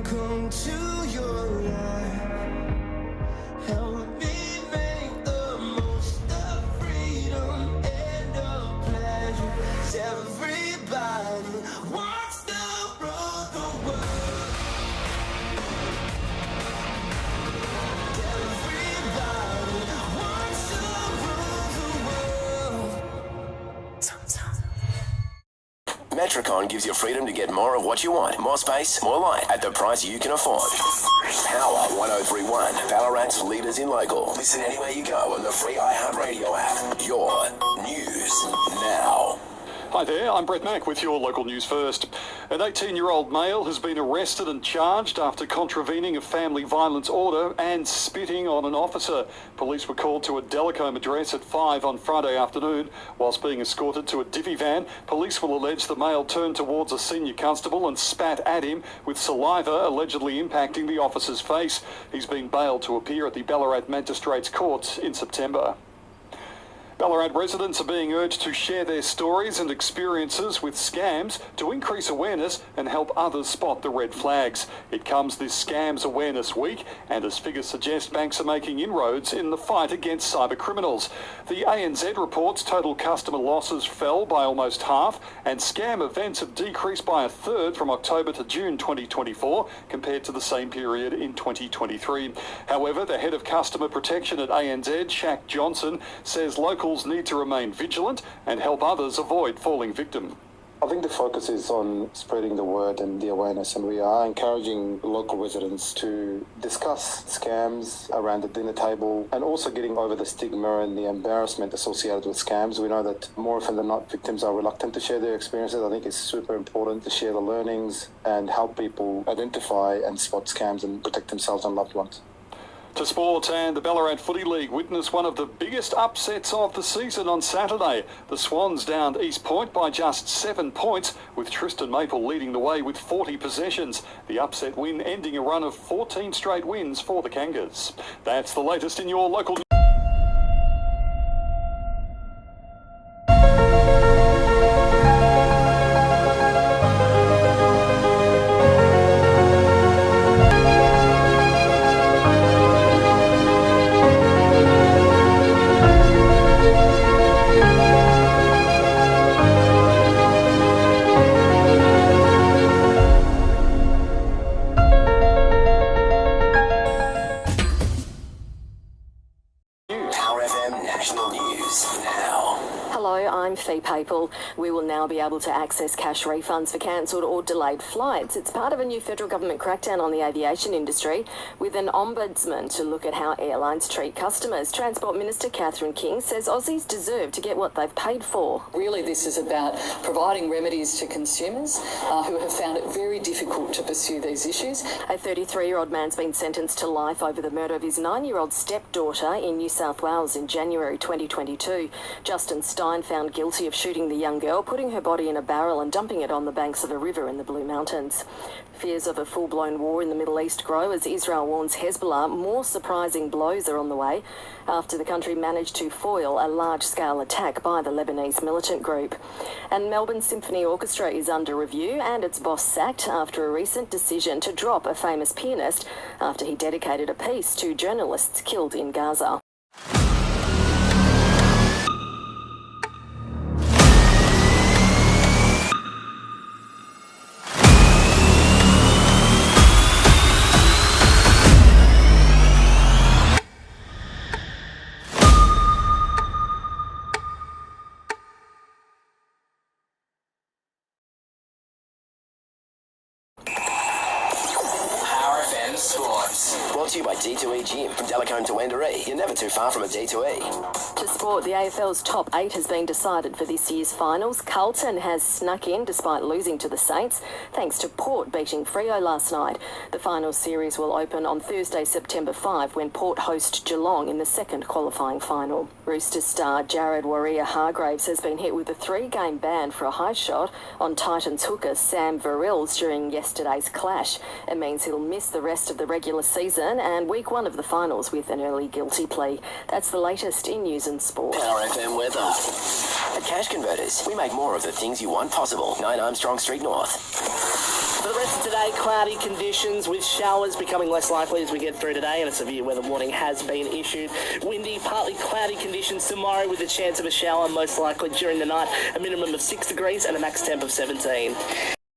come to your life. Help me make the most of freedom and of pleasure. 'Cause everybody wants to rule the world. Everybody wants to rule the world. Metricon gives you freedom to get more of what you want. More space, more light, at the price you can afford. Power 103.1, Ballarat's leaders in local. Listen anywhere you go on the free iHeartRadio app. Your news now. Hi there, I'm Brett Mack with your local news first. An 18-year-old male has been arrested and charged after contravening a family violence order and spitting on an officer. Police were called to a Delacombe address at 5 on Friday afternoon. Whilst being escorted to a divvy van, police will allege the male turned towards a senior constable and spat at him, with saliva allegedly impacting the officer's face. He's been bailed to appear at the Ballarat Magistrates Court in September. Ballarat residents are being urged to share their stories and experiences with scams to increase awareness and help others spot the red flags. It comes this Scams Awareness Week, and as figures suggest, banks are making inroads in the fight against cyber criminals. The ANZ reports total customer losses fell by almost half, and scam events have decreased by a third from October to June 2024 compared to the same period in 2023. However, the head of customer protection at ANZ, Shaq Johnson, says locals need to remain vigilant and help others avoid falling victim. I think the focus is on spreading the word and the awareness, and we are encouraging local residents to discuss scams around the dinner table and also getting over the stigma and the embarrassment associated with scams. We know that more often than not, victims are reluctant to share their experiences. I think it's super important to share the learnings and help people identify and spot scams and protect themselves and loved ones. To sport, and the Ballarat Footy League witnessed one of the biggest upsets of the season on Saturday. The Swans downed East Point by just 7 points, with Tristan Maple leading the way with 40 possessions. The upset win ending a run of 14 straight wins for the Kangas. That's the latest in your local National News now. Hello, I'm Papel. We will now be able to access cash refunds for cancelled or delayed flights. It's part of a new federal government crackdown on the aviation industry, with an ombudsman to look at how airlines treat customers. Transport Minister Catherine King says Aussies deserve to get what they've paid for. Really, this is about providing remedies to consumers who have found it very difficult to pursue these issues. A 33-year-old man's been sentenced to life over the murder of his 9-year-old stepdaughter in New South Wales in January 2022. Justin Stein found guilty of shooting the young girl, putting her body in a barrel and dumping it on the banks of a river in the Blue Mountains. Fears of a full-blown war in the Middle East grow as Israel warns Hezbollah more surprising blows are on the way after the country managed to foil a large-scale attack by the Lebanese militant group. And Melbourne Symphony Orchestra is under review and its boss sacked after a recent decision to drop a famous pianist after he dedicated a piece to journalists killed in Gaza. Sports. Brought to you by D2E Gym. From Delacombe to Wendouree, you're never too far from a D2E. To sport, the AFL's top 8 has been decided for this year's finals. Carlton has snuck in despite losing to the Saints, thanks to Port beating Freo last night. The final series will open on Thursday, September 5, when Port host Geelong in the second qualifying final. Roosters star Jared Warrior-Hargraves has been hit with a 3-game ban for a high shot on Titans hooker Sam Verrills during yesterday's clash. It means he'll miss the rest of the regular season and week 1 of the finals with an early guilty plea. That's the latest in news and sport. Power FM weather. At Cash Converters, we make more of the things you want possible. 9 Armstrong Street North. For the rest of today, cloudy conditions with showers becoming less likely as we get through today, and a severe weather warning has been issued. Windy, partly cloudy conditions tomorrow with a chance of a shower most likely during the night, a minimum of 6 degrees and a max temp of 17.